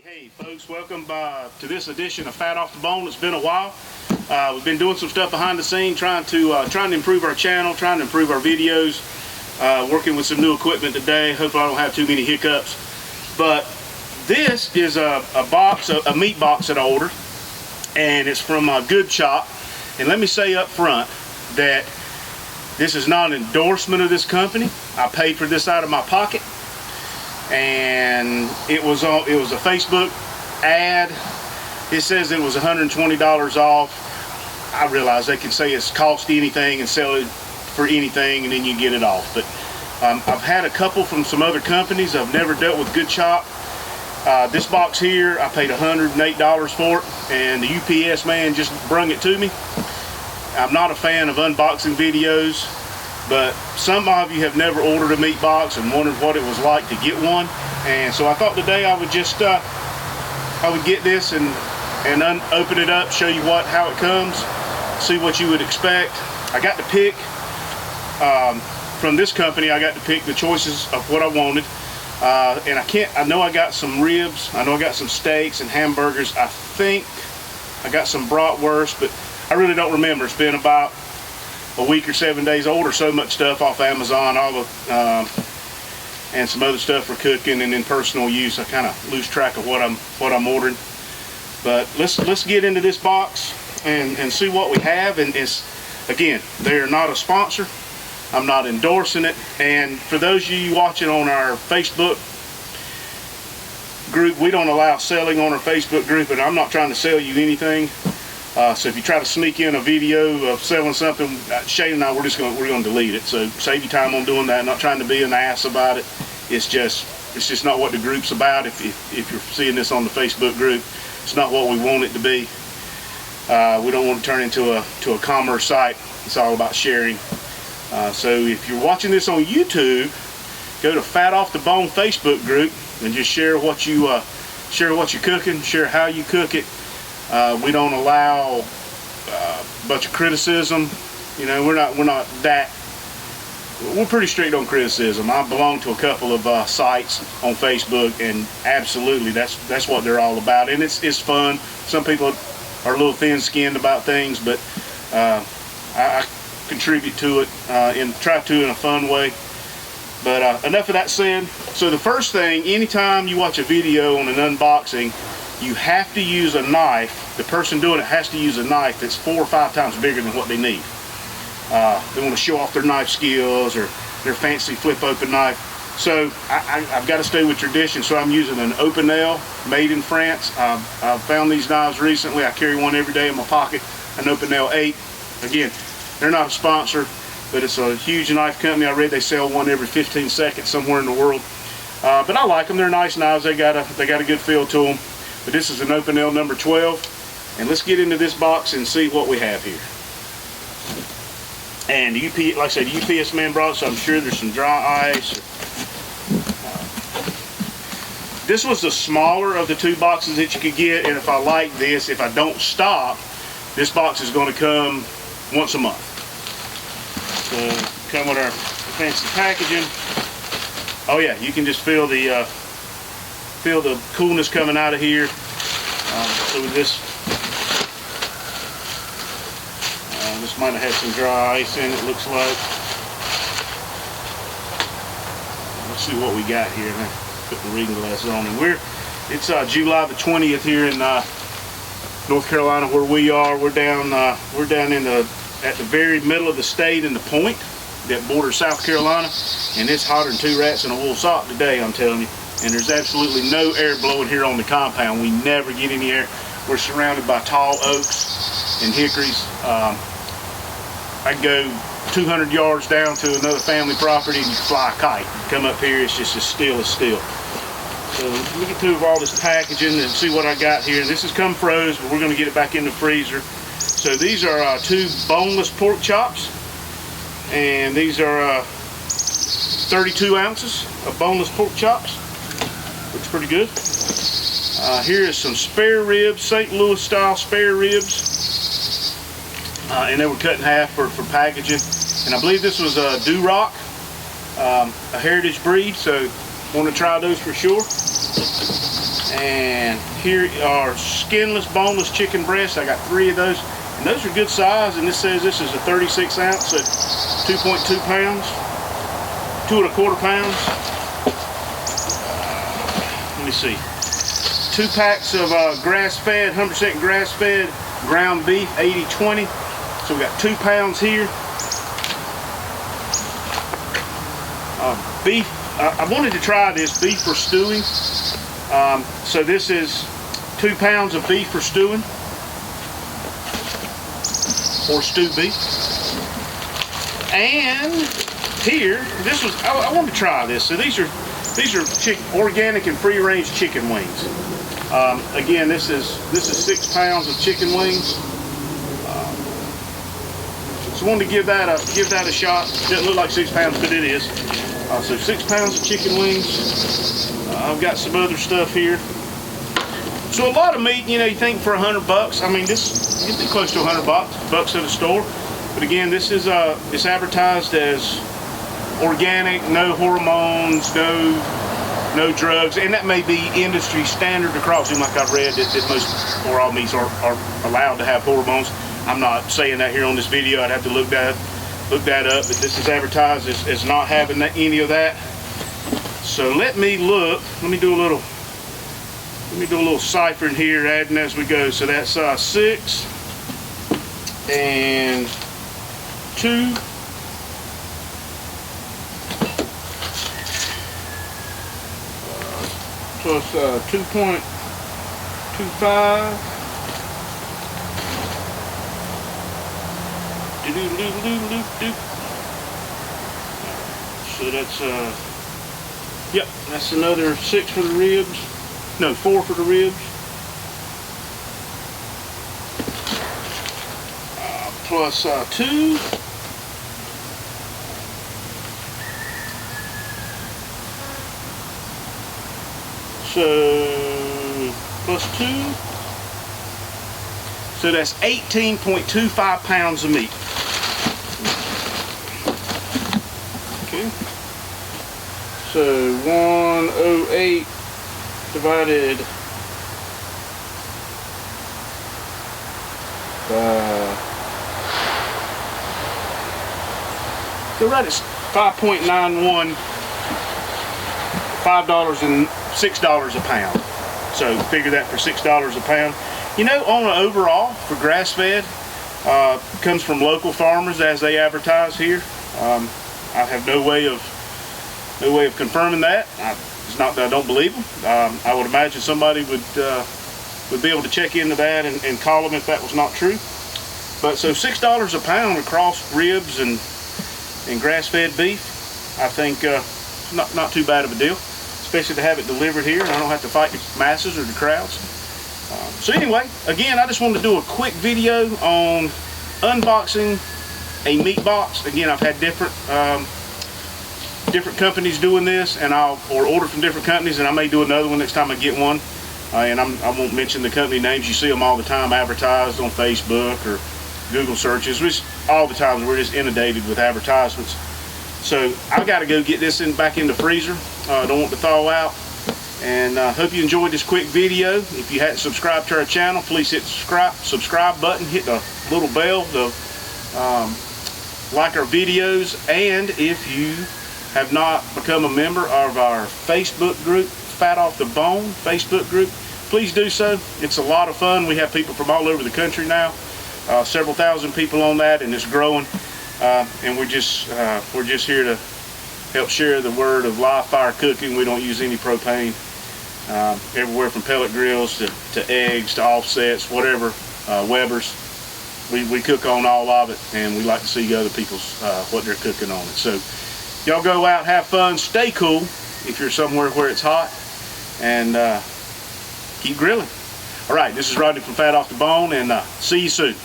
Hey folks, welcome to this edition of Fat Off the Bone. It's been a while. We've been doing some stuff behind the scene, trying to improve our channel, trying to improve our videos, working with some new equipment today. Hopefully I don't have too many hiccups. But this is a meat box that I ordered, and it's from Good Chop. And let me say up front that this is not an endorsement of this company. I paid for this out of my pocket. And it was a Facebook ad. It says it was $120 off. I realize they can say it's cost anything and sell it for anything, and then you get it off. But I've had a couple from some other companies. I've never dealt with Good Chop. This box here, I paid $108 for it, and the UPS man just brung it to me. I'm not a fan of unboxing videos, but some of you have never ordered a meat box and wondered what it was like to get one. And so I thought today I would just I would get this and open it up, show you how it comes, see what you would expect. I got to pick from this company. I got to pick the choices of what I wanted, and I know I got some ribs, I know I got some steaks and hamburgers. I think I got some bratwurst, but I really don't remember. It's been about a week or 7 days. I order so much stuff off Amazon, and some other stuff for cooking and in personal use. I kind of lose track of what I'm ordering. But let's get into this box and see what we have. And again, they're not a sponsor. I'm not endorsing it. And for those of you watching on our Facebook group, we don't allow selling on our Facebook group, and I'm not trying to sell you anything. So if you try to sneak in a video of selling something, Shane and I, we're going to delete it. So save you time on doing that. I'm not trying to be an ass about it. It's just not what the group's about. If you're seeing this on the Facebook group, it's not what we want it to be. We don't want to turn into a commerce site. It's all about sharing. So if you're watching this on YouTube, go to Fat Off the Bone Facebook group and just share what you're cooking, share how you cook it. We don't allow a bunch of criticism. You know, we're pretty strict on criticism. I belong to a couple of sites on Facebook, and absolutely that's what they're all about. And it's fun. Some people are a little thin-skinned about things, but I contribute to it and try to in a fun way. But enough of that said. So the first thing, anytime you watch a video on an unboxing, you have to use a knife. The person doing it has to use a knife that's 4 or 5 times bigger than what they need. They want to show off their knife skills or their fancy flip open knife. So I've got to stay with tradition. So I'm using an Opinel made in France. I've found these knives recently. I carry one every day in my pocket, an Opinel 8. Again, they're not a sponsor, but it's a huge knife company. I read they sell one every 15 seconds somewhere in the world. But I like them. They're nice knives. They got a good feel to them. But this is an Opinel number 12, and let's get into this box and see what we have here. And like I said, the UPS man brought it, so I'm sure there's some dry ice. This was the smaller of the 2 boxes that you could get, and if I like this, if I don't stock, this box is going to come once a month. So come with our fancy packaging. Oh yeah, you can just feel the coolness coming out of here. So with this might have had some dry ice in it, looks like. Let's see what we got here. Put the reading glasses on, and it's July the 20th here in North Carolina, where we are. We're down at the very middle of the state in the point that borders South Carolina, and it's hotter than 2 rats in a wool sock today, I'm telling you. And there's absolutely no air blowing here on the compound. We never get any air. We're surrounded by tall oaks and hickories. I can go 200 yards down to another family property and you can fly a kite. Come up here, it's just as still as steel. So let me get through all this packaging and see what I got here. This has come froze, but we're going to get it back in the freezer. So these are 2 boneless pork chops, and these are 32 ounces of boneless pork chops. Looks pretty good. Here is some spare ribs, St. Louis style spare ribs. And they were cut in half for packaging. And I believe this was a Duroc, a heritage breed, so want to try those for sure. And here are skinless, boneless chicken breasts. I got 3 of those. And those are good size. And this says this is a 36 ounce at 2.2 pounds, 2.25 pounds. Let me see. 2 packs of grass-fed, 100% grass-fed ground beef, 80/20. So we got 2 pounds here. Beef. I wanted to try this beef for stewing. So this is 2 pounds of beef for stewing, or stewed beef. And here, this was I wanted to try this. So these are organic and free-range chicken wings. Again, this is 6 pounds of chicken wings. So I wanted to give that a shot. Doesn't look like 6 pounds, but it is. So 6 pounds of chicken wings. I've got some other stuff here. So a lot of meat, you know, you think for $100. I mean, this it'd be close to $100 bucks at a store. But again, this is it's advertised as organic, no hormones, no drugs, and that may be industry standard across. Like I've read that most all meats are allowed to have hormones. I'm not saying that here on this video. I'd have to look that up. But this is advertised as not having any of that. So let me do a little ciphering here, adding as we go. So that's 6 and 2. Plus 2.25. So that's yep, that's another 6 for the ribs. No, 4 for the ribs. Plus 2. So plus 2. So that's 18.25 pounds of meat. Okay. So 108 divided by, so right at 5.91, $6 a pound. So figure that for $6 a pound. You know, on an overall for grass-fed, comes from local farmers as they advertise here. I have no way of confirming that. It's not that I don't believe them. I would imagine somebody would be able to check into that and call them if that was not true. But so $6 a pound across ribs and grass-fed beef, I think not too bad of a deal, especially to have it delivered here and I don't have to fight the masses or the crowds. So anyway, again, I just wanted to do a quick video on unboxing a meat box. Again, I've had different companies doing this, and or order from different companies, and I may do another one next time I get one. And I won't mention the company names. You see them all the time advertised on Facebook or Google searches. All the time we're just inundated with advertisements. So I've got to go get this back in the freezer. Don't want to thaw out. And hope you enjoyed this quick video. If you hadn't subscribed to our channel, please hit the subscribe button, hit the little bell to like our videos. And if you have not become a member of our Facebook group, Fat Off the Bone Facebook group, please do so. It's a lot of fun. We have people from all over the country now, several thousand people on that, and it's growing. And we're just here to help share the word of live fire cooking. We don't use any propane. Everywhere from pellet grills to eggs to offsets, whatever, Weber's. We cook on all of it, and we like to see other people's what they're cooking on it. So y'all go out, have fun, stay cool if you're somewhere where it's hot, and keep grilling. All right, this is Rodney from Fat Off the Bone, and see you soon.